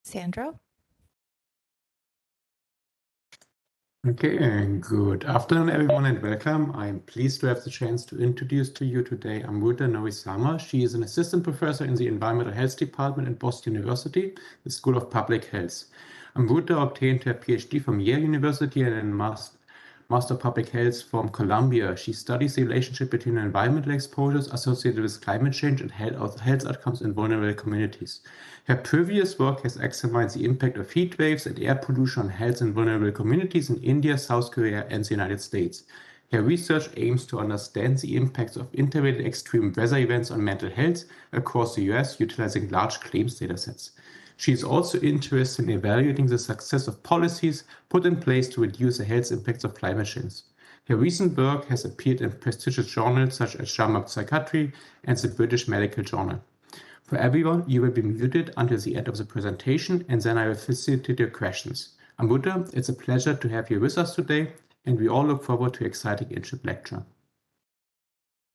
Sandro? Okay, and good afternoon, everyone, and welcome. I'm pleased to have the chance to introduce to you today Amruta Nori-Sarma. She is an assistant professor in the Environmental Health Department at Boston University, the School of Public Health. Amruta obtained her PhD from Yale University and a Master of Public Health from Columbia. She studies the relationship between environmental exposures associated with climate change and health outcomes in vulnerable communities. Her previous work has examined the impact of heat waves and air pollution on health in vulnerable communities in India, South Korea, and the United States. Her research aims to understand the impacts of interrelated extreme weather events on mental health across the US, utilizing large claims datasets. She is also interested in evaluating the success of policies put in place to reduce the health impacts of climate change. Her recent work has appeared in prestigious journals such as JAMA Psychiatry and the British Medical Journal. For everyone, you will be muted until the end of the presentation, and then I will facilitate your questions. Amruta, it's a pleasure to have you with us today, and we all look forward to an exciting InCHIP lecture.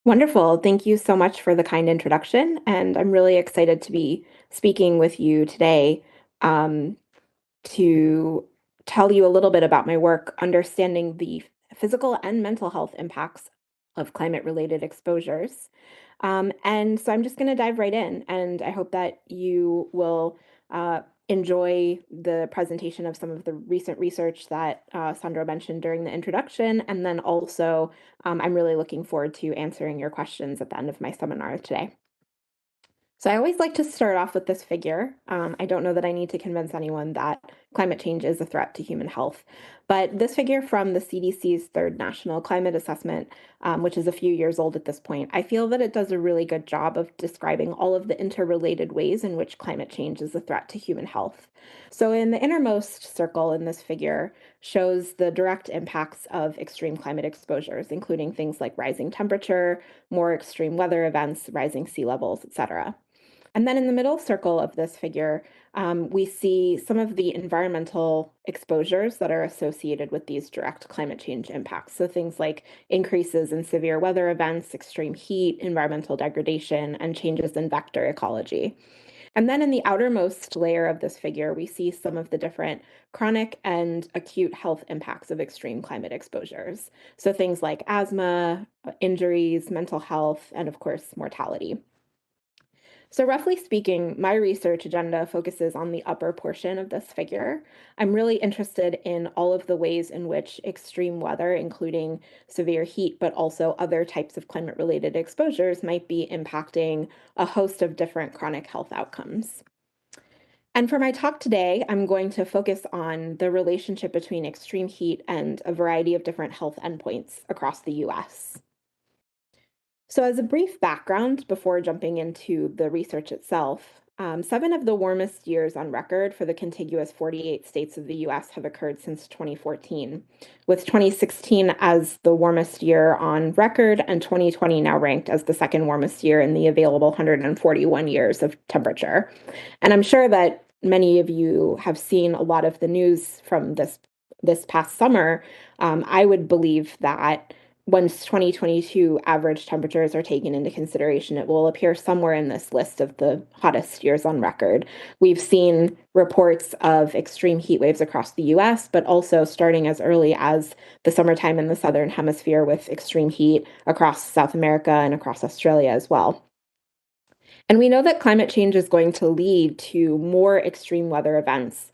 Wonderful. Thank you so much for the kind introduction, and I'm really excited to be speaking with you today to tell you a little bit about my work understanding the physical and mental health impacts of climate-related exposures. And so I'm just going to dive right in, and I hope that you will enjoy the presentation of some of the recent research that Sandro mentioned during the introduction, and then also I'm really looking forward to answering your questions at the end of my seminar today. So I always like to start off with this figure. I don't know that I need to convince anyone that climate change is a threat to human health, but this figure from the CDC's third national climate assessment, which is a few years old at this point, I feel that it does a really good job of describing all of the interrelated ways in which climate change is a threat to human health. So in the innermost circle in this figure shows the direct impacts of extreme climate exposures, including things like rising temperature, more extreme weather events, rising sea levels, etc. And then in the middle circle of this figure, we see some of the environmental exposures that are associated with these direct climate change impacts. So things like increases in severe weather events, extreme heat, environmental degradation, and changes in vector ecology. And then in the outermost layer of this figure, we see some of the different chronic and acute health impacts of extreme climate exposures. So things like asthma, injuries, mental health, and of course, mortality. So roughly speaking, my research agenda focuses on the upper portion of this figure. I'm really interested in all of the ways in which extreme weather, including severe heat, but also other types of climate-related exposures, might be impacting a host of different chronic health outcomes. And for my talk today, I'm going to focus on the relationship between extreme heat and a variety of different health endpoints across the US. So as a brief background before jumping into the research itself, 7 of the warmest years on record for the contiguous 48 states of the US have occurred since 2014, with 2016 as the warmest year on record and 2020 now ranked as the second warmest year in the available 141 years of temperature. And I'm sure that many of you have seen a lot of the news from this past summer. I would believe that once 2022 average temperatures are taken into consideration, it will appear somewhere in this list of the hottest years on record. We've seen reports of extreme heat waves across the US, but also starting as early as the summertime in the Southern Hemisphere with extreme heat across South America and across Australia as well. And we know that climate change is going to lead to more extreme weather events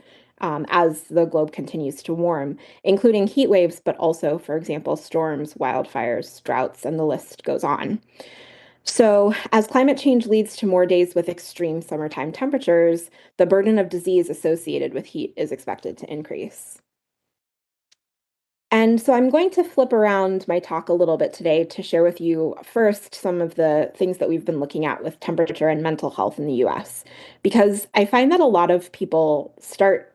as the globe continues to warm, including heat waves, but also, for example, storms, wildfires, droughts, and the list goes on. So as climate change leads to more days with extreme summertime temperatures, the burden of disease associated with heat is expected to increase. And so I'm going to flip around my talk a little bit today to share with you first some of the things that we've been looking at with temperature and mental health in the US, because I find that a lot of people start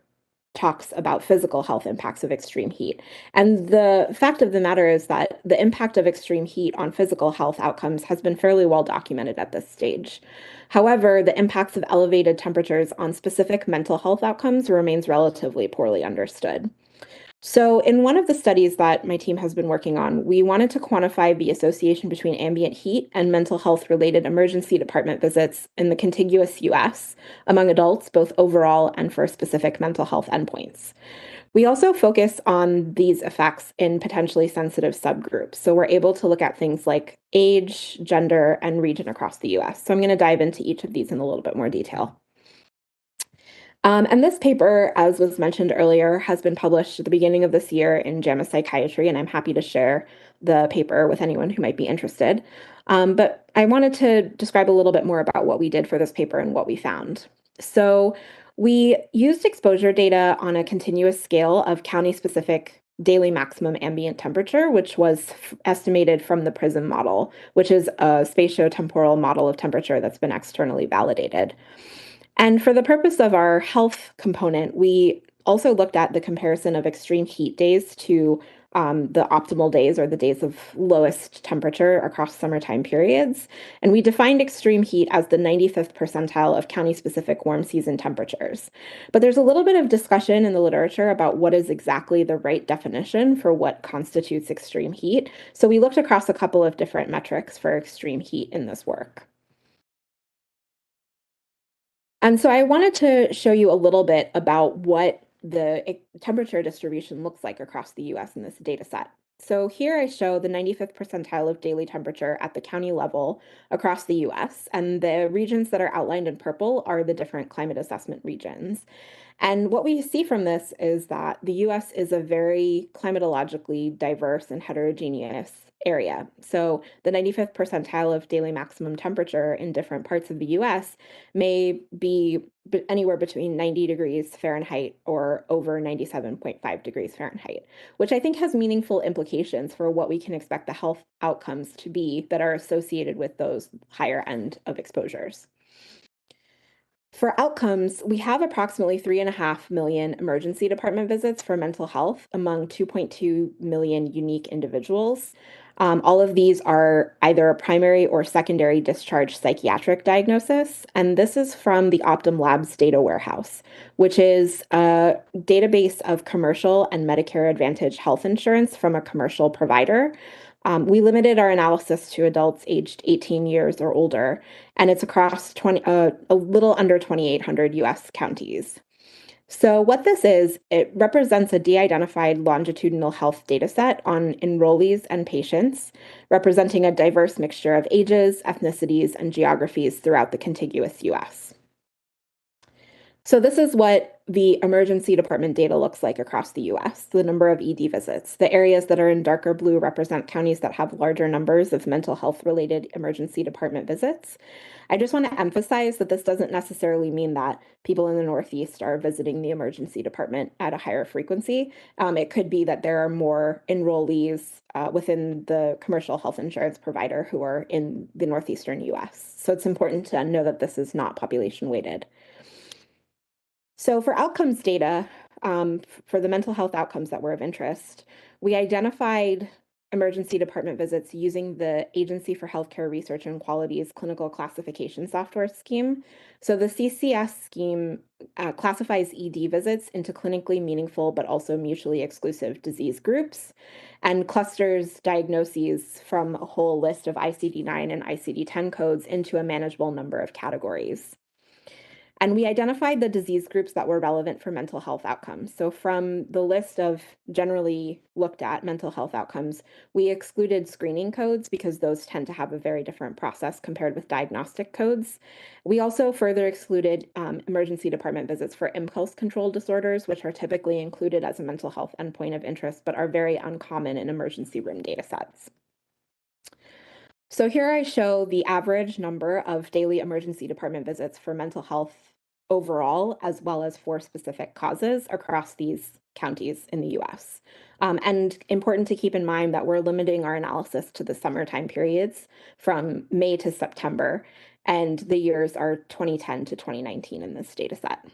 talks about physical health impacts of extreme heat. And the fact of the matter is that the impact of extreme heat on physical health outcomes has been fairly well documented at this stage. However, the impacts of elevated temperatures on specific mental health outcomes remains relatively poorly understood. So in one of the studies that my team has been working on, we wanted to quantify the association between ambient heat and mental health-related emergency department visits in the contiguous US among adults, both overall and for specific mental health endpoints. We also focus on these effects in potentially sensitive subgroups. So we're able to look at things like age, gender, and region across the US. So I'm going to dive into each of these in a little bit more detail. And this paper, as was mentioned earlier, has been published at the beginning of this year in JAMA Psychiatry, and I'm happy to share the paper with anyone who might be interested. But I wanted to describe a little bit more about what we did for this paper and what we found. So we used exposure data on a continuous scale of county-specific daily maximum ambient temperature, which was estimated from the PRISM model, which is a spatiotemporal model of temperature that's been externally validated. And for the purpose of our health component, we also looked at the comparison of extreme heat days to the optimal days or the days of lowest temperature across summertime periods. And we defined extreme heat as the 95th percentile of county-specific warm season temperatures. But there's a little bit of discussion in the literature about what is exactly the right definition for what constitutes extreme heat. So we looked across a couple of different metrics for extreme heat in this work. And so I wanted to show you a little bit about what the temperature distribution looks like across the US in this data set. So here I show the 95th percentile of daily temperature at the county level across the US, and the regions that are outlined in purple are the different climate assessment regions. And what we see from this is that the US is a very climatologically diverse and heterogeneous area. So the 95th percentile of daily maximum temperature in different parts of the US may be anywhere between 90 degrees Fahrenheit or over 97.5 degrees Fahrenheit, which I think has meaningful implications for what we can expect the health outcomes to be that are associated with those higher end of exposures. For outcomes, we have approximately 3.5 million emergency department visits for mental health among 2.2 million unique individuals. All of these are either a primary or secondary discharge psychiatric diagnosis, and this is from the Optum Labs data warehouse, which is a database of commercial and Medicare Advantage health insurance from a commercial provider. We limited our analysis to adults aged 18 years or older, and it's across a little under 2,800 US counties. So what this is, it represents a de-identified longitudinal health data set on enrollees and patients, representing a diverse mixture of ages, ethnicities, and geographies throughout the contiguous US. So this is what the emergency department data looks like across the US, the number of ED visits. The areas that are in darker blue represent counties that have larger numbers of mental health related emergency department visits. I just want to emphasize that this doesn't necessarily mean that people in the Northeast are visiting the emergency department at a higher frequency. It could be that there are more enrollees within the commercial health insurance provider who are in the Northeastern US. So it's important to know that this is not population weighted. So for outcomes data, for the mental health outcomes that were of interest, we identified emergency department visits using the Agency for Healthcare Research and Quality's clinical classification software scheme. So the CCS scheme classifies ED visits into clinically meaningful but also mutually exclusive disease groups and clusters diagnoses from a whole list of ICD-9 and ICD-10 codes into a manageable number of categories. And we identified the disease groups that were relevant for mental health outcomes. So from the list of generally looked at mental health outcomes, we excluded screening codes because those tend to have a very different process compared with diagnostic codes. We also further excluded emergency department visits for impulse control disorders, which are typically included as a mental health endpoint of interest, but are very uncommon in emergency room data sets. So here I show the average number of daily emergency department visits for mental health overall, as well as for specific causes across these counties in the US. And important to keep in mind that we're limiting our analysis to the summertime periods from May to September, and the years are 2010 to 2019 in this data set.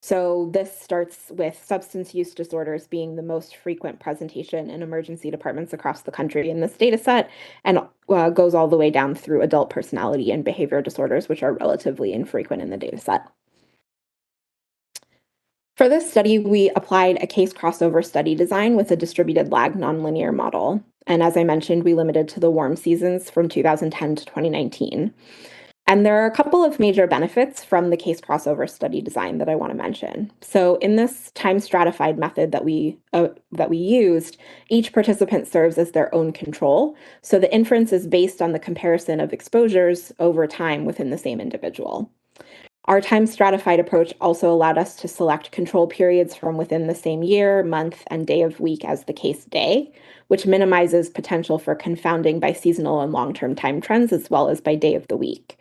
So this starts with substance use disorders being the most frequent presentation in emergency departments across the country in this data set, and goes all the way down through adult personality and behavior disorders, which are relatively infrequent in the data set. For this study, we applied a case crossover study design with a distributed lag nonlinear model. And as I mentioned, we limited to the warm seasons from 2010 to 2019. And there are a couple of major benefits from the case crossover study design that I want to mention. So in this time stratified method that we used, each participant serves as their own control. So the inference is based on the comparison of exposures over time within the same individual. Our time stratified approach also allowed us to select control periods from within the same year, month, and day of week as the case day, which minimizes potential for confounding by seasonal and long-term time trends, as well as by day of the week.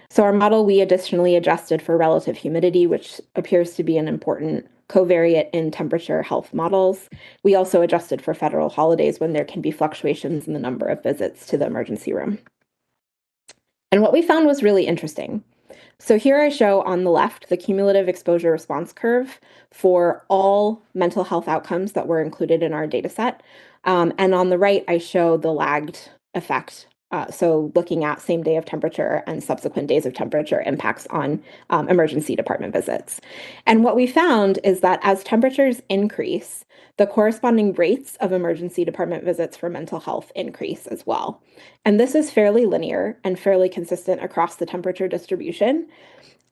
So our model, we additionally adjusted for relative humidity, which appears to be an important covariate in temperature health models. We also adjusted for federal holidays when there can be fluctuations in the number of visits to the emergency room. And what we found was really interesting. So here I show on the left the cumulative exposure response curve for all mental health outcomes that were included in our dataset. And on the right, I show the lagged effect. So looking at same day of temperature and subsequent days of temperature impacts on emergency department visits. And what we found is that as temperatures increase, the corresponding rates of emergency department visits for mental health increase as well. And this is fairly linear and fairly consistent across the temperature distribution.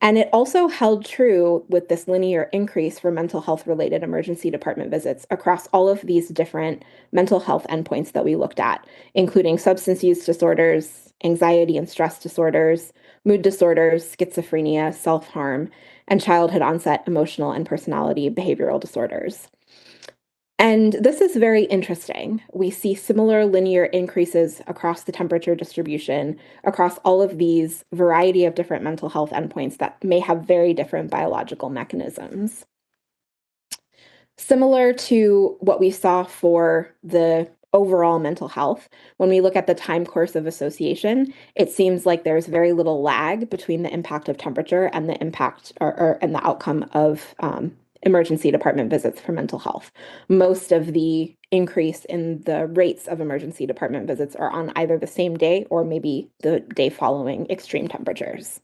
And it also held true with this linear increase for mental health related emergency department visits across all of these different mental health endpoints that we looked at, including substance use disorders, anxiety and stress disorders, mood disorders, schizophrenia, self-harm, and childhood onset emotional and personality behavioral disorders. And this is very interesting. We see similar linear increases across the temperature distribution, across all of these variety of different mental health endpoints that may have very different biological mechanisms. Similar to what we saw for the overall mental health, when we look at the time course of association, it seems like there's very little lag between the impact of temperature and the impact and the outcome of emergency department visits for mental health. Most of the increase in the rates of emergency department visits are on either the same day or maybe the day following extreme temperatures.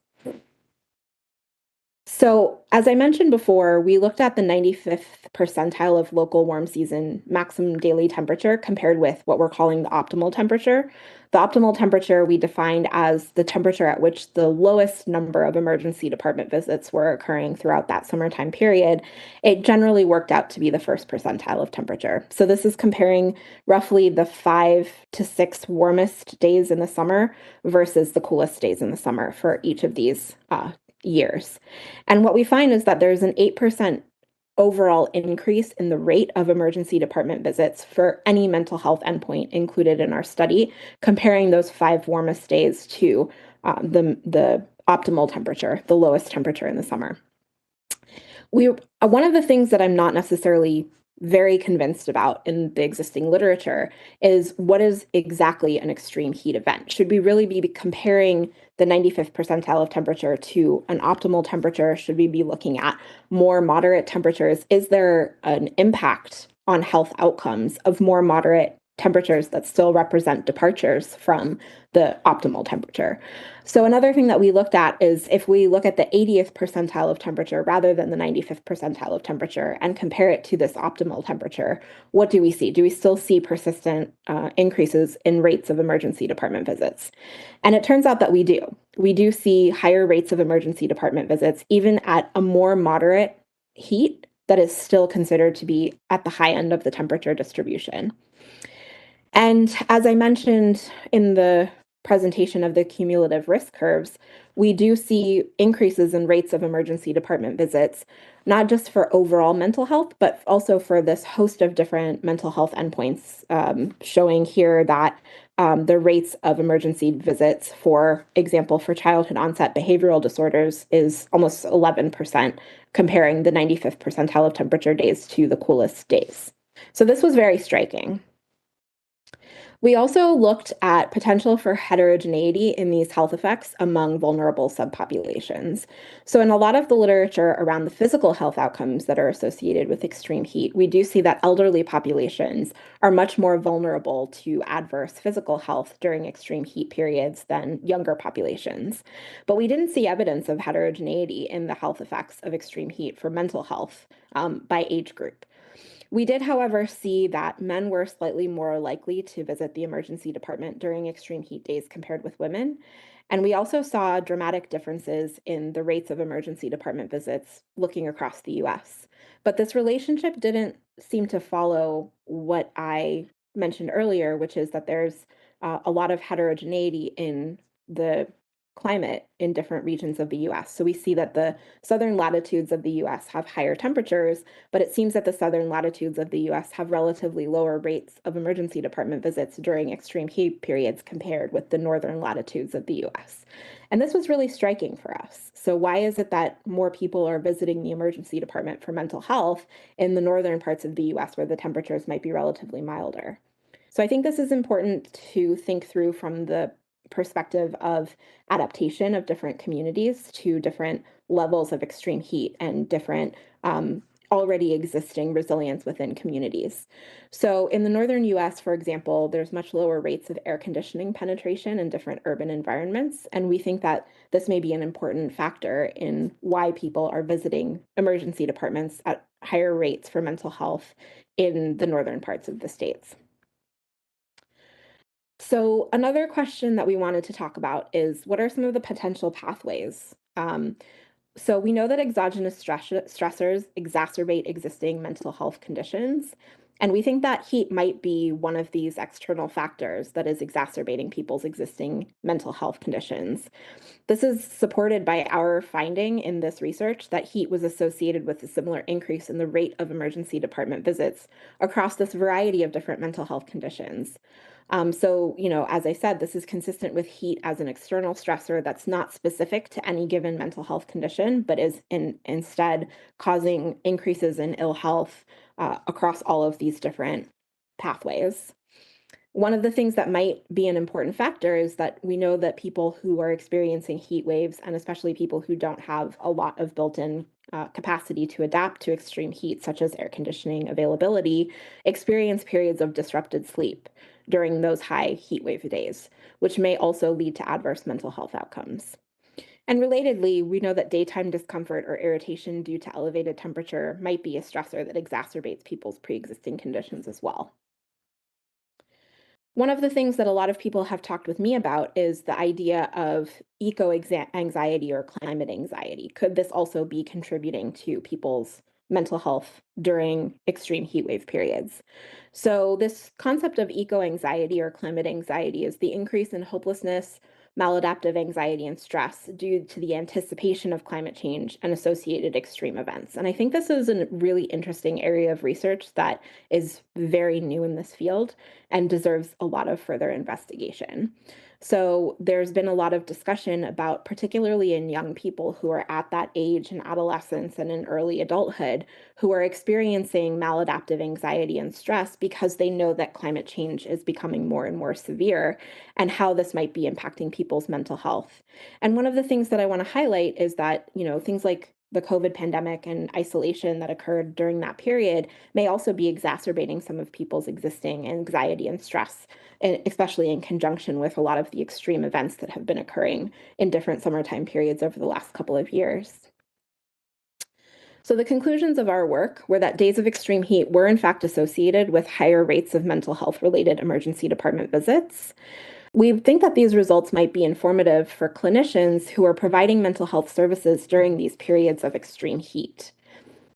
So, as I mentioned before, we looked at the 95th percentile of local warm season maximum daily temperature compared with what we're calling the optimal temperature. The optimal temperature we defined as the temperature at which the lowest number of emergency department visits were occurring throughout that summertime period. It generally worked out to be the first percentile of temperature. So this is comparing roughly the 5 to 6 warmest days in the summer versus the coolest days in the summer for each of these years. And what we find is that there's an 8% overall increase in the rate of emergency department visits for any mental health endpoint included in our study, comparing those 5 warmest days to the optimal temperature, the lowest temperature in the summer. One of the things that I'm not necessarily very convinced about in the existing literature is what is exactly an extreme heat event? Should we really be comparing the 95th percentile of temperature to an optimal temperature? Should we be looking at more moderate temperatures? Is there an impact on health outcomes of more moderate temperatures that still represent departures from the optimal temperature? So another thing that we looked at is if we look at the 80th percentile of temperature rather than the 95th percentile of temperature and compare it to this optimal temperature, what do we see? Do we still see persistent increases in rates of emergency department visits? And it turns out that we do. We do see higher rates of emergency department visits, even at a more moderate heat that is still considered to be at the high end of the temperature distribution. And as I mentioned in the presentation of the cumulative risk curves, we do see increases in rates of emergency department visits, not just for overall mental health, but also for this host of different mental health endpoints, showing here that the rates of emergency visits, for example, for childhood onset behavioral disorders is almost 11%, comparing the 95th percentile of temperature days to the coolest days. So this was very striking. We also looked at potential for heterogeneity in these health effects among vulnerable subpopulations. So in a lot of the literature around the physical health outcomes that are associated with extreme heat, we do see that elderly populations are much more vulnerable to adverse physical health during extreme heat periods than younger populations. But we didn't see evidence of heterogeneity in the health effects of extreme heat for mental health by age group. We did, however, see that men were slightly more likely to visit the emergency department during extreme heat days compared with women. And we also saw dramatic differences in the rates of emergency department visits looking across the US. But this relationship didn't seem to follow what I mentioned earlier, which is that there's a lot of heterogeneity in the climate in different regions of the US. So we see that the southern latitudes of the US have higher temperatures, but it seems that the southern latitudes of the US have relatively lower rates of emergency department visits during extreme heat periods compared with the northern latitudes of the US. And this was really striking for us. So why is it that more people are visiting the emergency department for mental health in the northern parts of the US where the temperatures might be relatively milder? So I think this is important to think through from the perspective of adaptation of different communities to different levels of extreme heat and different already existing resilience within communities. So in the northern US, for example, there's much lower rates of air conditioning penetration in different urban environments. And we think that this may be an important factor in why people are visiting emergency departments at higher rates for mental health in the northern parts of the states. So another question that we wanted to talk about is what are some of the potential pathways? So we know that exogenous stressors exacerbate existing mental health conditions. And we think that heat might be one of these external factors that is exacerbating people's existing mental health conditions. This is supported by our finding in this research that heat was associated with a similar increase in the rate of emergency department visits across this variety of different mental health conditions. As I said, this is consistent with heat as an external stressor that's not specific to any given mental health condition, but is instead causing increases in ill health across all of these different pathways. One of the things that might be an important factor is that we know that people who are experiencing heat waves, and especially people who don't have a lot of built-in capacity to adapt to extreme heat, such as air conditioning availability, experience periods of disrupted sleep during those high heat wave days, which may also lead to adverse mental health outcomes. And relatedly, we know that daytime discomfort or irritation due to elevated temperature might be a stressor that exacerbates people's pre-existing conditions as well. One of the things that a lot of people have talked with me about is the idea of eco-anxiety or climate anxiety. Could this also be contributing to people's mental health during extreme heat wave periods? So this concept of eco-anxiety or climate anxiety is the increase in hopelessness, maladaptive anxiety, and stress due to the anticipation of climate change and associated extreme events. And I think this is a really interesting area of research that is very new in this field and deserves a lot of further investigation. So there's been a lot of discussion about, particularly in young people who are at that age in adolescence and in early adulthood, who are experiencing maladaptive anxiety and stress because they know that climate change is becoming more and more severe, and how this might be impacting people's mental health. And one of the things that I want to highlight is that, things like the COVID pandemic and isolation that occurred during that period may also be exacerbating some of people's existing anxiety and stress, especially in conjunction with a lot of the extreme events that have been occurring in different summertime periods over the last couple of years. So the conclusions of our work were that days of extreme heat were in fact associated with higher rates of mental health related emergency department visits. We think that these results might be informative for clinicians who are providing mental health services during these periods of extreme heat.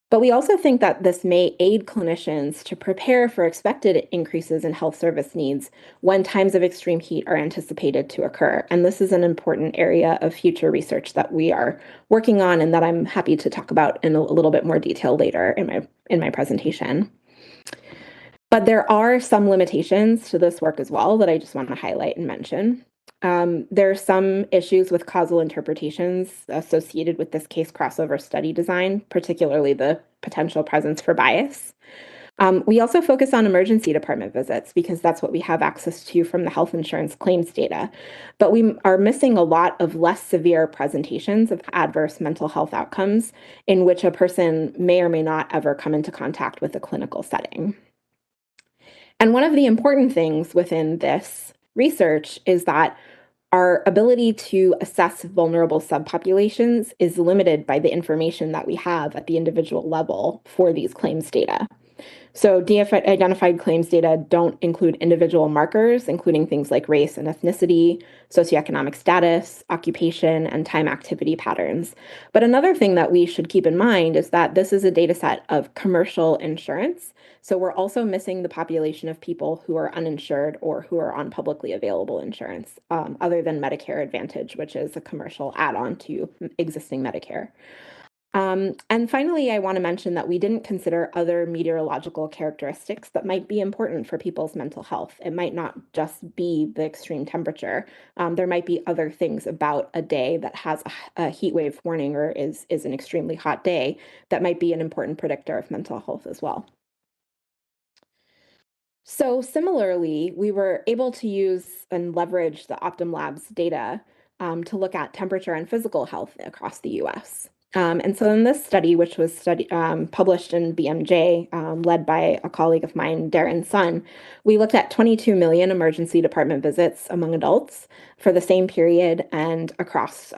But we also think that this may aid clinicians to prepare for expected increases in health service needs when times of extreme heat are anticipated to occur. And this is an important area of future research that we are working on and that I'm happy to talk about in a little bit more detail later in my presentation. But there are some limitations to this work as well that I just want to highlight and mention. There are some issues with causal interpretations associated with this case crossover study design, particularly the potential presence for bias. We also focus on emergency department visits because that's what we have access to from the health insurance claims data. But we are missing a lot of less severe presentations of adverse mental health outcomes in which a person may or may not ever come into contact with a clinical setting. And one of the important things within this research is that our ability to assess vulnerable subpopulations is limited by the information that we have at the individual level for these claims data. So de-identified claims data don't include individual markers, including things like race and ethnicity, socioeconomic status, occupation, and time activity patterns. But another thing that we should keep in mind is that this is a data set of commercial insurance. So we're also missing the population of people who are uninsured or who are on publicly available insurance, other than Medicare Advantage, which is a commercial add-on to existing Medicare. And finally, I want to mention that we didn't consider other meteorological characteristics that might be important for people's mental health. It might not just be the extreme temperature. There might be other things about a day that has a heat wave warning or is an extremely hot day that might be an important predictor of mental health as well. So similarly, we were able to use and leverage the Optum Labs data to look at temperature and physical health across the US. And so in this study, which was published in BMJ, led by a colleague of mine, Darren Sun, we looked at 22 million emergency department visits among adults for the same period and across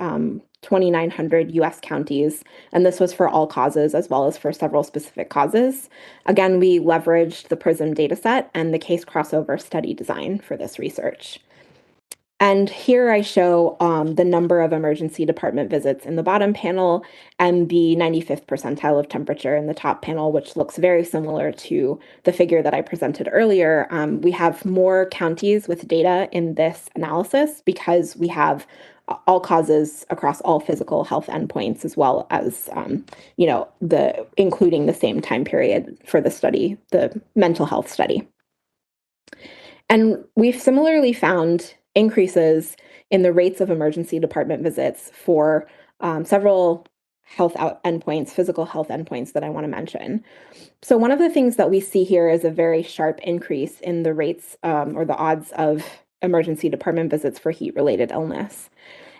2,900 US counties. And this was for all causes as well as for several specific causes. Again, we leveraged the PRISM dataset and the case crossover study design for this research. And here I show the number of emergency department visits in the bottom panel and the 95th percentile of temperature in the top panel, which looks very similar to the figure that I presented earlier. We have more counties with data in this analysis because we have all causes across all physical health endpoints, as well as, including the same time period for the study, the mental health study. And we've similarly found increases in the rates of emergency department visits for several health endpoints, physical health endpoints that I want to mention. So one of the things that we see here is a very sharp increase in the rates or the odds of emergency department visits for heat-related illness.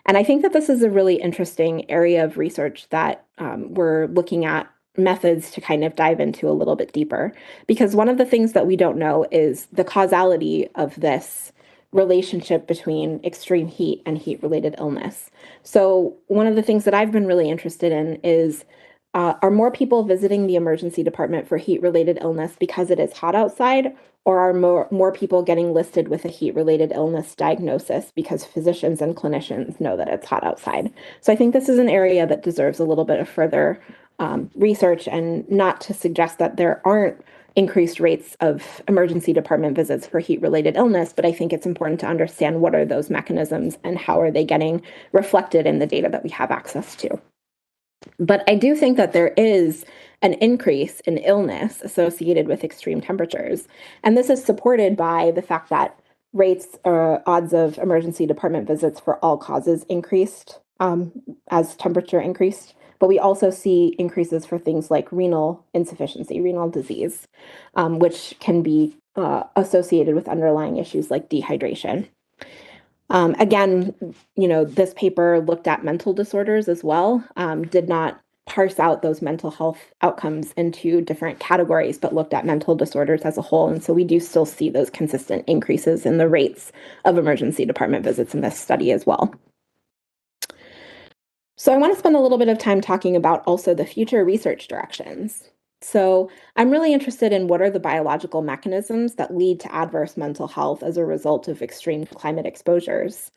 And I think that this is a really interesting area of research that we're looking at methods to kind of dive into a little bit deeper, because one of the things that we don't know is the causality of this relationship between extreme heat and heat-related illness. So one of the things that I've been really interested in is, are more people visiting the emergency department for heat-related illness because it is hot outside, or are more people getting listed with a heat-related illness diagnosis because physicians and clinicians know that it's hot outside? So I think this is an area that deserves a little bit of further research, and not to suggest that there aren't increased rates of emergency department visits for heat-related illness, but I think it's important to understand what are those mechanisms and how are they getting reflected in the data that we have access to. But I do think that there is an increase in illness associated with extreme temperatures, and this is supported by the fact that rates or odds of emergency department visits for all causes increased as temperature increased. But we also see increases for things like renal insufficiency, renal disease, which can be associated with underlying issues like dehydration. Again, this paper looked at mental disorders as well, did not parse out those mental health outcomes into different categories, but looked at mental disorders as a whole. And so we do still see those consistent increases in the rates of emergency department visits in this study as well. So I want to spend a little bit of time talking about also the future research directions. So I'm really interested in what are the biological mechanisms that lead to adverse mental health as a result of extreme climate exposures.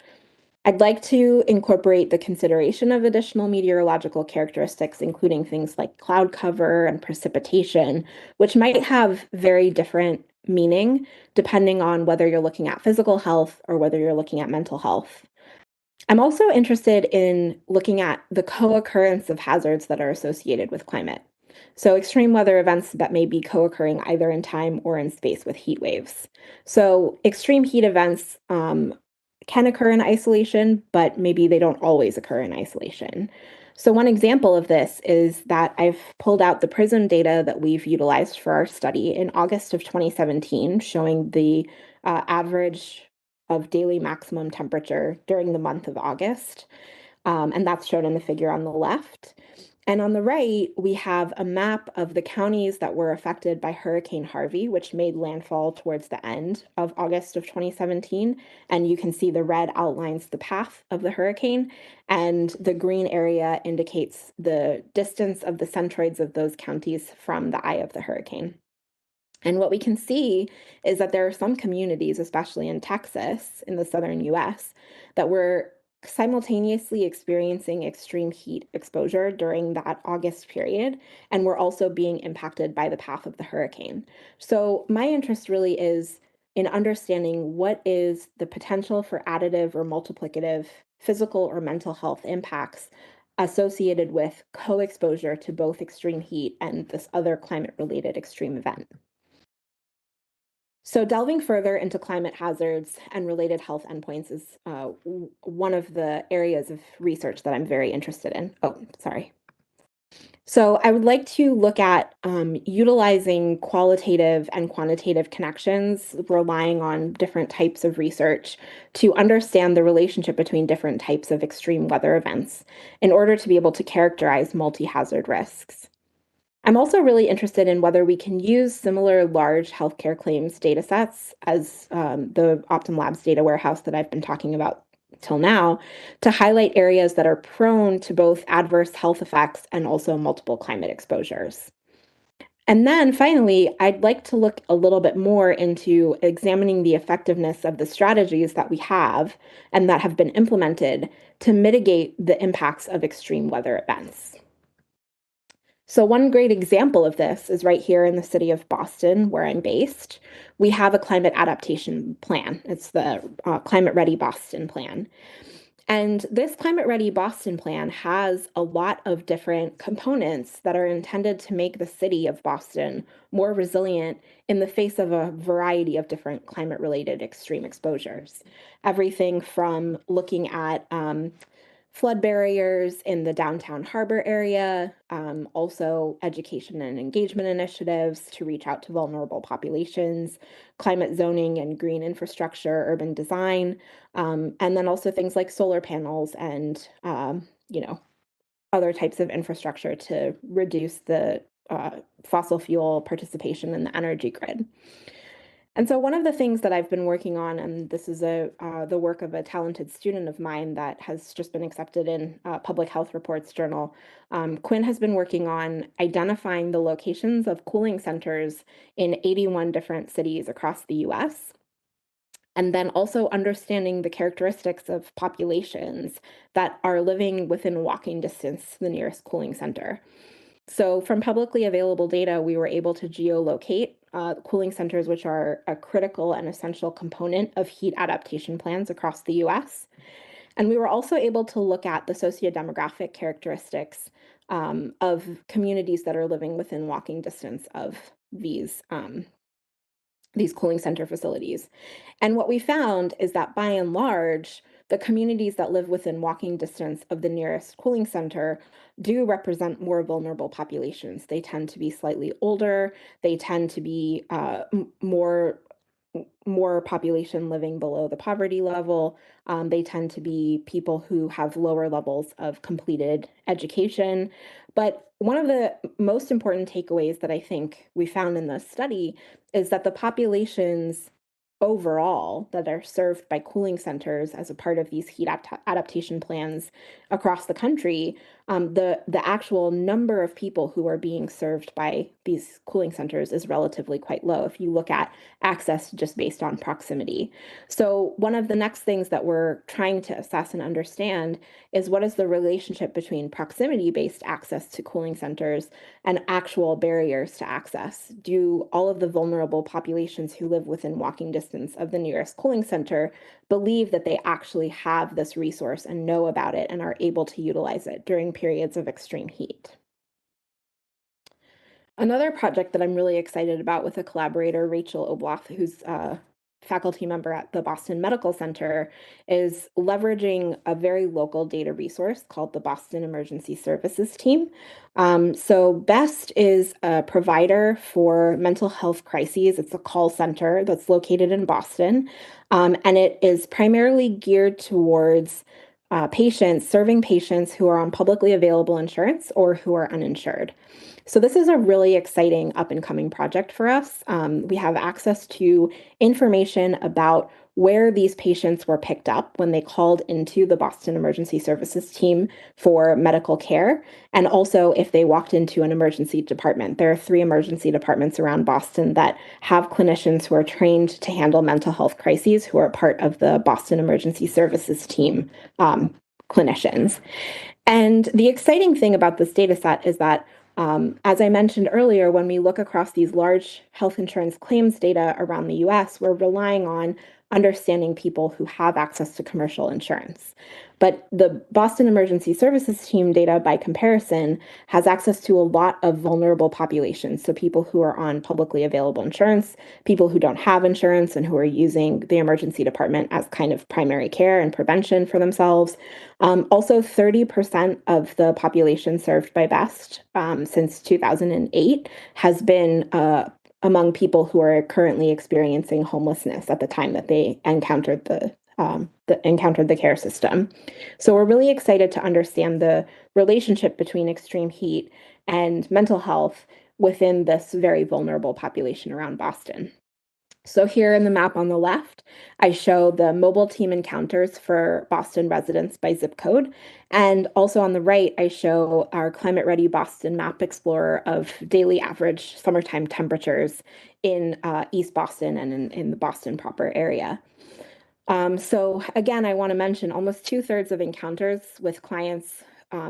I'd like to incorporate the consideration of additional meteorological characteristics, including things like cloud cover and precipitation, which might have very different meaning depending on whether you're looking at physical health or whether you're looking at mental health. I'm also interested in looking at the co-occurrence of hazards that are associated with climate. So extreme weather events that may be co-occurring either in time or in space with heat waves. So extreme heat events can occur in isolation, but maybe they don't always occur in isolation. So one example of this is that I've pulled out the PRISM data that we've utilized for our study in August of 2017, showing the average of daily maximum temperature during the month of August. And that's shown in the figure on the left. And on the right, we have a map of the counties that were affected by Hurricane Harvey, which made landfall towards the end of August of 2017. And you can see the red outlines the path of the hurricane, and the green area indicates the distance of the centroids of those counties from the eye of the hurricane. And what we can see is that there are some communities, especially in Texas, in the southern US, that were simultaneously experiencing extreme heat exposure during that August period, and were also being impacted by the path of the hurricane. So my interest really is in understanding what is the potential for additive or multiplicative physical or mental health impacts associated with co-exposure to both extreme heat and this other climate-related extreme event. So delving further into climate hazards and related health endpoints is one of the areas of research that I'm very interested in. Oh, sorry. So I would like to look at utilizing qualitative and quantitative connections, relying on different types of research to understand the relationship between different types of extreme weather events in order to be able to characterize multi-hazard risks. I'm also really interested in whether we can use similar large healthcare claims datasets as the Optum Labs data warehouse that I've been talking about till now to highlight areas that are prone to both adverse health effects and also multiple climate exposures. And then finally, I'd like to look a little bit more into examining the effectiveness of the strategies that we have and that have been implemented to mitigate the impacts of extreme weather events. So one great example of this is right here in the city of Boston, where I'm based. We have a climate adaptation plan. It's the Climate Ready Boston plan. And this Climate Ready Boston plan has a lot of different components that are intended to make the city of Boston more resilient in the face of a variety of different climate-related extreme exposures. Everything from looking at flood barriers in the downtown harbor area, also education and engagement initiatives to reach out to vulnerable populations, climate zoning and green infrastructure, urban design, and then also things like solar panels and other types of infrastructure to reduce the fossil fuel participation in the energy grid. And so one of the things that I've been working on, and this is the work of a talented student of mine that has just been accepted in Public Health Reports Journal, Quinn has been working on identifying the locations of cooling centers in 81 different cities across the US, and then also understanding the characteristics of populations that are living within walking distance to the nearest cooling center. So from publicly available data, we were able to geolocate cooling centers, which are a critical and essential component of heat adaptation plans across the US. And we were also able to look at the sociodemographic characteristics of communities that are living within walking distance of these cooling center facilities. And what we found is that by and large, the communities that live within walking distance of the nearest cooling center do represent more vulnerable populations. They tend to be slightly older. They tend to be more population living below the poverty level. They tend to be people who have lower levels of completed education. But one of the most important takeaways that I think we found in this study is that the populations overall that are served by cooling centers as a part of these heat adaptation plans across the country, the actual number of people who are being served by these cooling centers is relatively quite low if you look at access just based on proximity. So one of the next things that we're trying to assess and understand is what is the relationship between proximity-based access to cooling centers and actual barriers to access. Do all of the vulnerable populations who live within walking distance of the nearest cooling center believe that they actually have this resource and know about it and are able to utilize it during periods of extreme heat? Another project that I'm really excited about with a collaborator, Rachel Obloth, who's faculty member at the Boston Medical Center, is leveraging a very local data resource called the Boston Emergency Services Team. So BEST is a provider for mental health crises. It's a call center that's located in Boston, and it is primarily geared towards serving patients who are on publicly available insurance or who are uninsured. So this is a really exciting up and coming project for us. We have access to information about where these patients were picked up when they called into the Boston Emergency Services Team for medical care, and also if they walked into an emergency department. There are 3 emergency departments around Boston that have clinicians who are trained to handle mental health crises who are part of the Boston Emergency Services Team clinicians. And the exciting thing about this data set is that, as I mentioned earlier, when we look across these large health insurance claims data around the US, we're relying on understanding people who have access to commercial insurance. But the Boston Emergency Services Team data, by comparison, has access to a lot of vulnerable populations. So people who are on publicly available insurance, people who don't have insurance and who are using the emergency department as kind of primary care and prevention for themselves. Also, 30% of the population served by BEST since 2008 has been among people who are currently experiencing homelessness at the time that they encountered the care system. So we're really excited to understand the relationship between extreme heat and mental health within this very vulnerable population around Boston. So here in the map on the left, I show the mobile team encounters for Boston residents by zip code. And also on the right, I show our Climate Ready Boston Map Explorer of daily average summertime temperatures in East Boston and in the Boston proper area. So again, I want to mention almost 2/3 of encounters with clients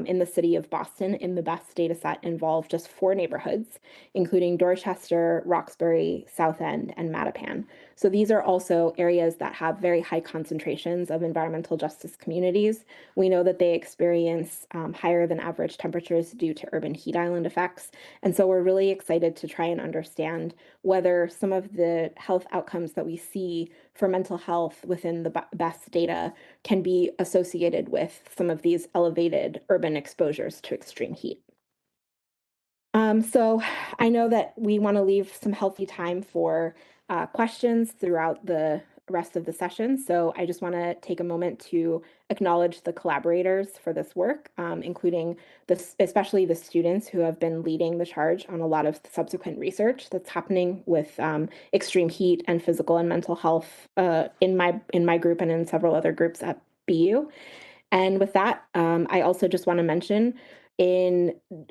in the city of Boston in the BEST data set involve just 4 neighborhoods, including Dorchester, Roxbury, South End, and Mattapan. So these are also areas that have very high concentrations of environmental justice communities. We know that they experience higher than average temperatures due to urban heat island effects. And so we're really excited to try and understand whether some of the health outcomes that we see for mental health within the BEST data can be associated with some of these elevated urban exposures to extreme heat. So I know that we want to leave some healthy time for questions throughout the rest of the session. So I just want to take a moment to acknowledge the collaborators for this work, including especially the students who have been leading the charge on a lot of subsequent research that's happening with extreme heat and physical and mental health in my group and in several other groups at BU. And with that, I also just want to mention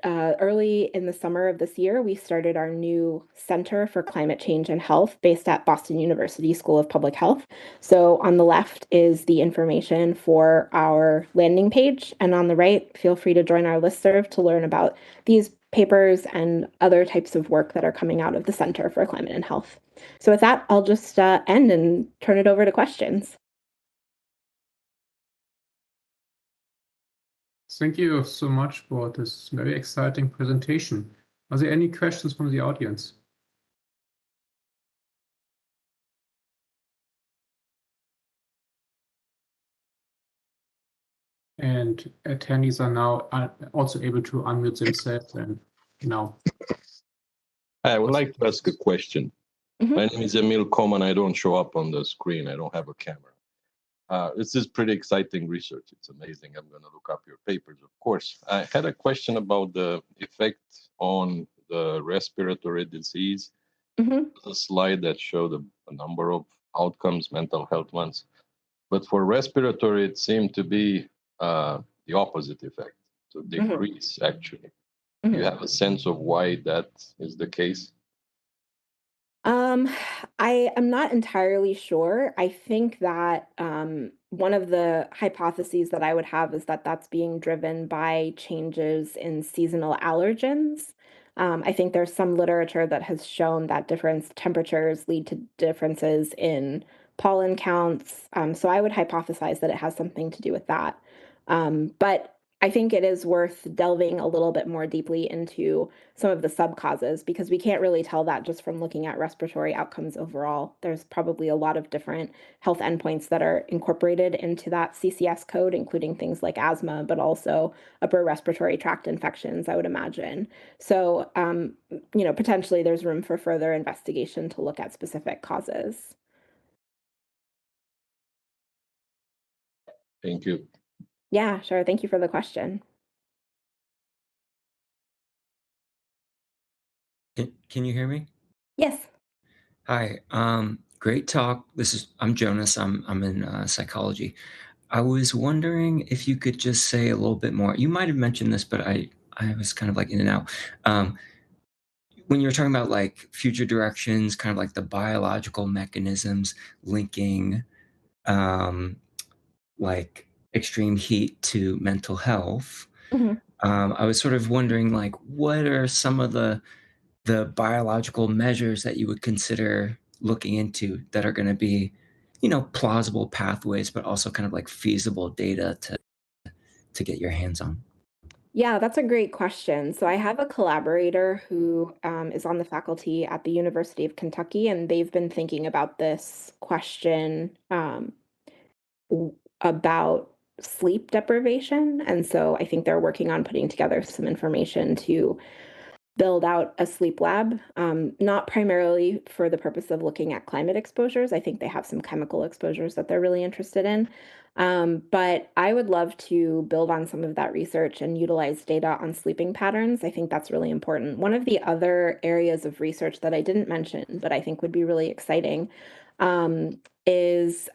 early in the summer of this year, we started our new Center for Climate Change and Health based at Boston University School of Public Health. So on the left is the information for our landing page, and on the right, feel free to join our listserv to learn about these papers and other types of work that are coming out of the Center for Climate and Health. So with that, I'll just end and turn it over to questions. Thank you so much for this very exciting presentation. Are there any questions from the audience? And attendees are now also able to unmute themselves and now. I would like to ask a question. My name is Emil Coman. I don't show up on the screen. I don't have a camera. This is pretty exciting research. It's amazing. I'm going to look up your papers, of course. I had a question about the effect on the respiratory disease. A slide that showed a number of outcomes, mental health ones. But for respiratory, it seemed to be the opposite effect, to decrease, actually. Do you have a sense of why that is the case? I am not entirely sure. I think that one of the hypotheses that I would have is that that's being driven by changes in seasonal allergens. I think there's some literature that has shown that different temperatures lead to differences in pollen counts. So I would hypothesize that it has something to do with that. But I think it is worth delving a little bit more deeply into some of the sub-causes, because we can't really tell that just from looking at respiratory outcomes overall. There's probably a lot of different health endpoints that are incorporated into that CCS code, including things like asthma, but also upper respiratory tract infections, I would imagine. So, potentially there's room for further investigation to look at specific causes. Thank you. Yeah, sure. Thank you for the question. Can you hear me? Yes. Hi. Great talk. I'm Jonas. I'm in psychology. I was wondering if you could just say a little bit more. You might have mentioned this, but I was kind of like in and out. When you're talking about like future directions, kind of like the biological mechanisms linking like extreme heat to mental health, I was sort of wondering, like, what are some of the biological measures that you would consider looking into that are going to be, plausible pathways, but also kind of like feasible data to get your hands on? Yeah, that's a great question. So I have a collaborator who is on the faculty at the University of Kentucky, and they've been thinking about this question about sleep deprivation. And so I think they're working on putting together some information to build out a sleep lab, not primarily for the purpose of looking at climate exposures. I think they have some chemical exposures that they're really interested in. But I would love to build on some of that research and utilize data on sleeping patterns. I think that's really important. One of the other areas of research that I didn't mention, but I think would be really exciting, is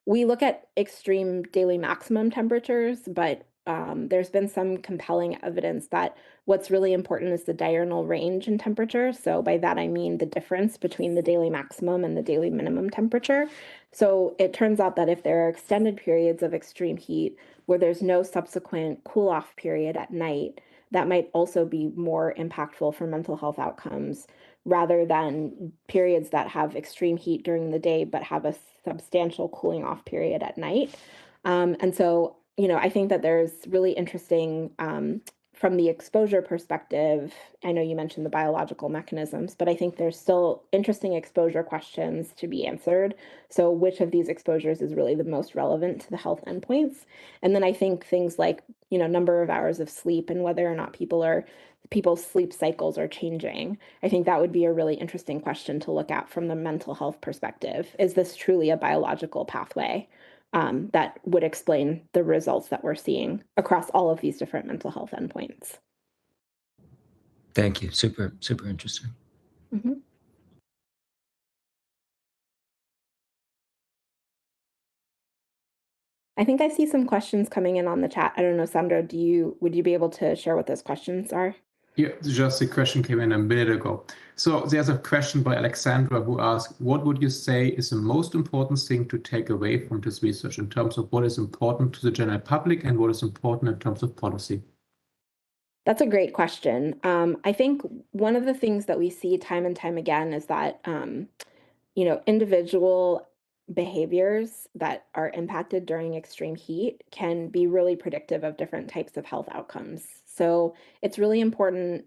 we look at extreme daily maximum temperatures, but there's been some compelling evidence that what's really important is the diurnal range in temperature. So by that, I mean the difference between the daily maximum and the daily minimum temperature. So it turns out that if there are extended periods of extreme heat where there's no subsequent cool off period at night, that might also be more impactful for mental health outcomes rather than periods that have extreme heat during the day but have a substantial cooling off period at night. And so, I think that there's really interesting from the exposure perspective. I know you mentioned the biological mechanisms, but I think there's still interesting exposure questions to be answered. So which of these exposures is really the most relevant to the health endpoints? And then I think things like, number of hours of sleep and whether or not people's sleep cycles are changing. I think that would be a really interesting question to look at from the mental health perspective. Is this truly a biological pathway that would explain the results that we're seeing across all of these different mental health endpoints? Thank you. Super, super interesting. I think I see some questions coming in on the chat. I don't know, Sandra, would you be able to share what those questions are? Yeah, just a question came in a minute ago. So there's a question by Alexandra who asked, what would you say is the most important thing to take away from this research in terms of what is important to the general public and what is important in terms of policy? That's a great question. I think one of the things that we see time and time again is that, individual behaviors that are impacted during extreme heat can be really predictive of different types of health outcomes. So it's really important,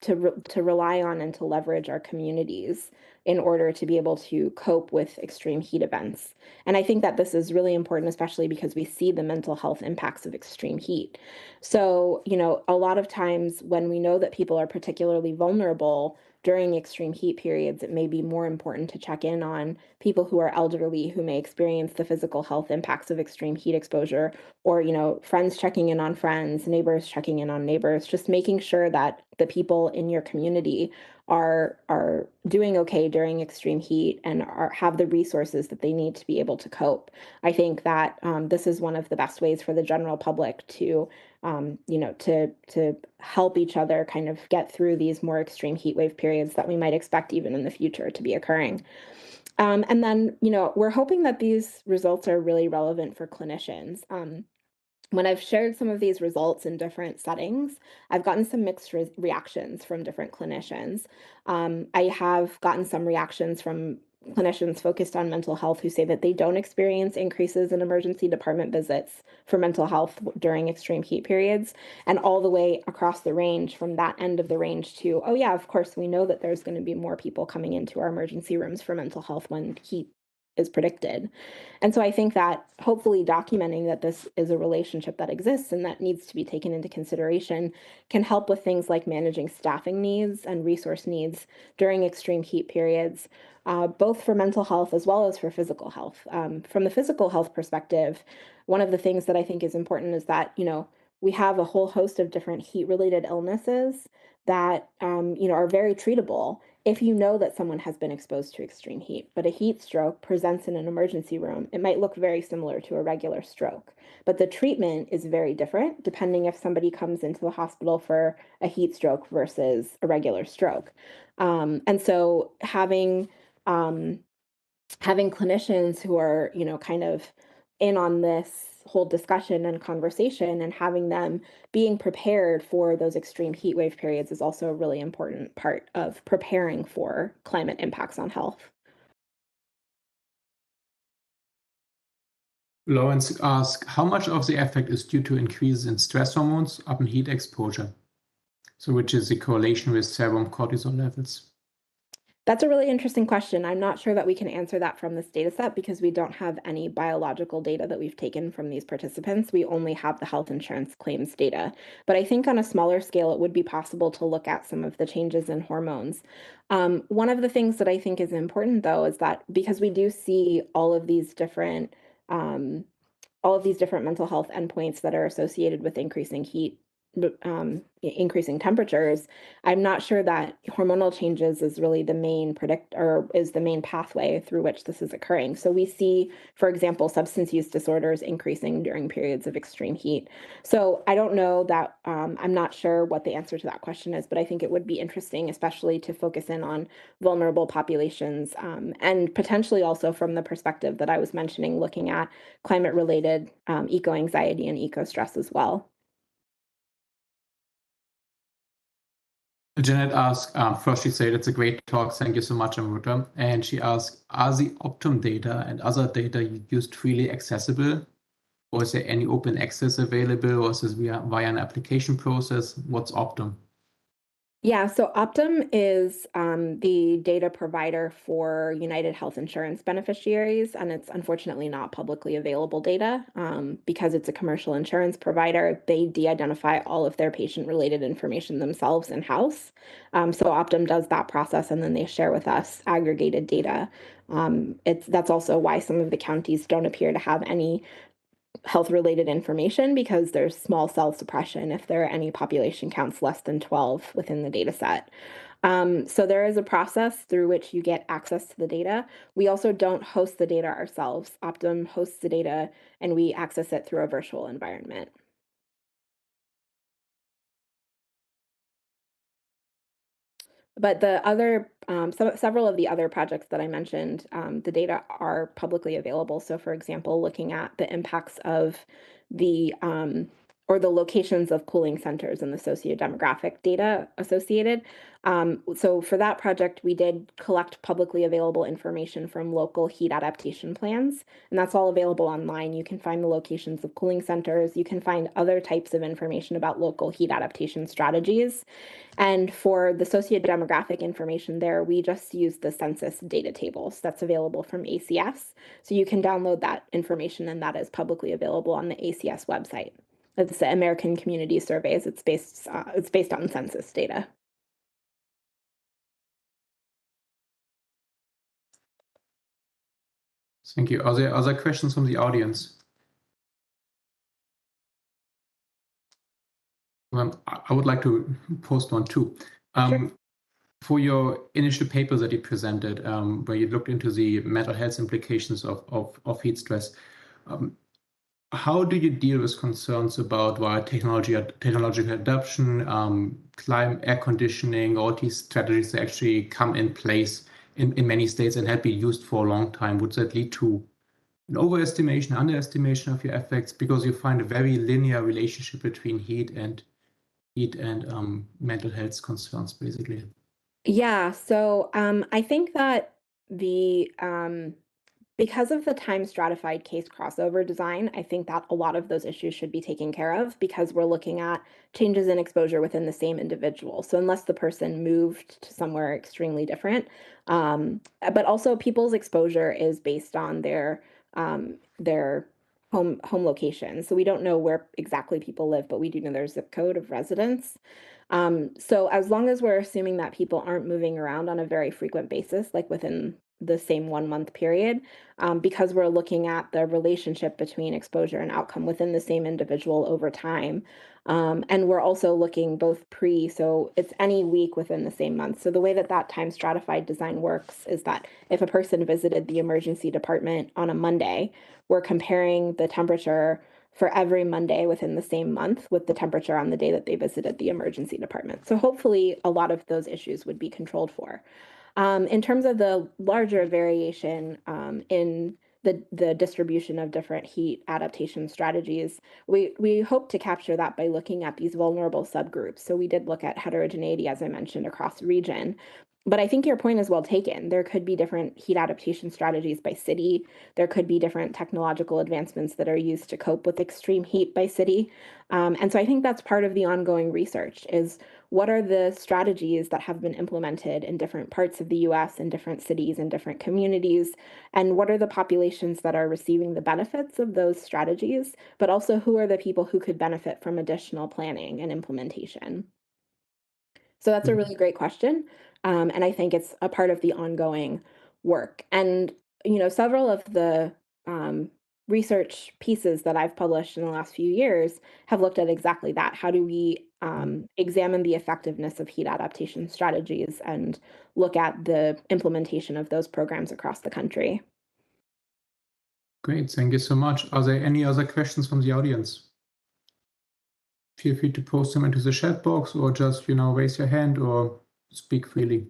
to rely on and to leverage our communities in order to be able to cope with extreme heat events. And I think that this is really important, especially because we see the mental health impacts of extreme heat. So, a lot of times when we know that people are particularly vulnerable during extreme heat periods, it may be more important to check in on people who are elderly who may experience the physical health impacts of extreme heat exposure, or, friends checking in on friends, neighbors checking in on neighbors, just making sure that the people in your community are doing okay during extreme heat and have the resources that they need to be able to cope. I think that this is one of the best ways for the general public to to help each other kind of get through these more extreme heat wave periods that we might expect even in the future to be occurring. And then, we're hoping that these results are really relevant for clinicians. When I've shared some of these results in different settings, I've gotten some mixed reactions from different clinicians. I have gotten some reactions from clinicians focused on mental health who say that they don't experience increases in emergency department visits for mental health during extreme heat periods, and all the way across the range from that end of the range to, oh yeah, of course, we know that there's going to be more people coming into our emergency rooms for mental health when heat is predicted. And so I think that hopefully documenting that this is a relationship that exists and that needs to be taken into consideration can help with things like managing staffing needs and resource needs during extreme heat periods, both for mental health as well as for physical health. From the physical health perspective, one of the things that I think is important is that, we have a whole host of different heat-related illnesses that, are very treatable if you know that someone has been exposed to extreme heat. But a heat stroke presents in an emergency room. It might look very similar to a regular stroke, but the treatment is very different depending if somebody comes into the hospital for a heat stroke versus a regular stroke. And so having clinicians who are, kind of in on this whole discussion and conversation and having them being prepared for those extreme heat wave periods is also a really important part of preparing for climate impacts on health. Lawrence asks, how much of the effect is due to increases in stress hormones upon heat exposure? So which is the correlation with serum cortisol levels? That's a really interesting question. I'm not sure that we can answer that from this data set because we don't have any biological data that we've taken from these participants. We only have the health insurance claims data. But I think on a smaller scale, it would be possible to look at some of the changes in hormones. One of the things that I think is important, though, is that because we do see all of these different mental health endpoints that are associated with increasing heat, increasing temperatures, I'm not sure that hormonal changes is really the main is the main pathway through which this is occurring. So we see, for example, substance use disorders increasing during periods of extreme heat. So I don't know that, I'm not sure what the answer to that question is, but I think it would be interesting, especially to focus in on vulnerable populations, and potentially also from the perspective that I was mentioning, looking at climate-related eco-anxiety and eco-stress as well. Janet asks, first she said it's a great talk. Thank you so much, Amruta. And she asks, are the Optum data and other data you used freely accessible? Or is there any open access available? Or is this via an application process? What's Optum? Yeah, so Optum is the data provider for United Health Insurance beneficiaries, and it's unfortunately not publicly available data because it's a commercial insurance provider. They de-identify all of their patient-related information themselves in-house. So Optum does that process, and then they share with us aggregated data. That's also why some of the counties don't appear to have any health-related information because there's small cell suppression if there are any population counts less than 12 within the data set. So there is a process through which you get access to the data. We also don't host the data ourselves. Optum hosts the data and we access it through a virtual environment. But the other, several of the other projects that I mentioned, the data are publicly available. So for example, looking at the impacts of the, or the locations of cooling centers and the sociodemographic data associated. So for that project, we did collect publicly available information from local heat adaptation plans, and that's all available online. You can find the locations of cooling centers. You can find other types of information about local heat adaptation strategies. And for the sociodemographic information there, we just use the census data tables that's available from ACS. So you can download that information, and that is publicly available on the ACS website. It's the American Community Surveys. It's based on census data. Thank you. Are there other questions from the audience? I would like to post one too. Sure. For your initial paper that you presented, where you looked into the mental health implications of heat stress, how do you deal with concerns about technological adoption, climate, air conditioning, all these strategies that actually come in place in many states and have been used for a long time? Would that lead to an overestimation, underestimation of your effects, because you find a very linear relationship between heat and mental health concerns, basically? Yeah, so I think that because of the time stratified case crossover design, I think that a lot of those issues should be taken care of because we're looking at changes in exposure within the same individual. So unless the person moved to somewhere extremely different, but also people's exposure is based on their home location. So we don't know where exactly people live, but we do know their zip code of residence. So as long as we're assuming that people aren't moving around on a very frequent basis, like within the same 1 month period, because we're looking at the relationship between exposure and outcome within the same individual over time. And we're also looking both so it's any week within the same month. So the way that time stratified design works is that if a person visited the emergency department on a Monday, we're comparing the temperature for every Monday within the same month with the temperature on the day that they visited the emergency department. So hopefully a lot of those issues would be controlled for. In terms of the larger variation in the distribution of different heat adaptation strategies, we hope to capture that by looking at these vulnerable subgroups. So we did look at heterogeneity, as I mentioned, across the region. But I think your point is well taken. There could be different heat adaptation strategies by city. There could be different technological advancements that are used to cope with extreme heat by city. And so I think that's part of the ongoing research is what are the strategies that have been implemented in different parts of the US, in different cities, in different communities, and what are the populations that are receiving the benefits of those strategies, but also who are the people who could benefit from additional planning and implementation? So that's a really great question. And I think it's a part of the ongoing work. And, several of the research pieces that I've published in the last few years have looked at exactly that. How do we examine the effectiveness of heat adaptation strategies and look at the implementation of those programs across the country? Great, thank you so much. Are there any other questions from the audience? Feel free to post them into the chat box or just, raise your hand or speak freely.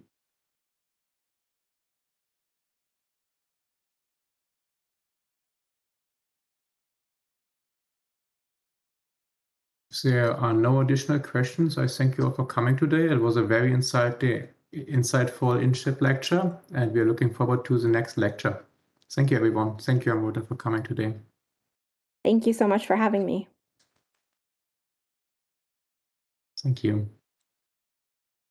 If there are no additional questions, I thank you all for coming today. It was a very insightful InCHIP lecture, and we are looking forward to the next lecture. Thank you, everyone. Thank you, Amruta, for coming today. Thank you so much for having me. Thank you.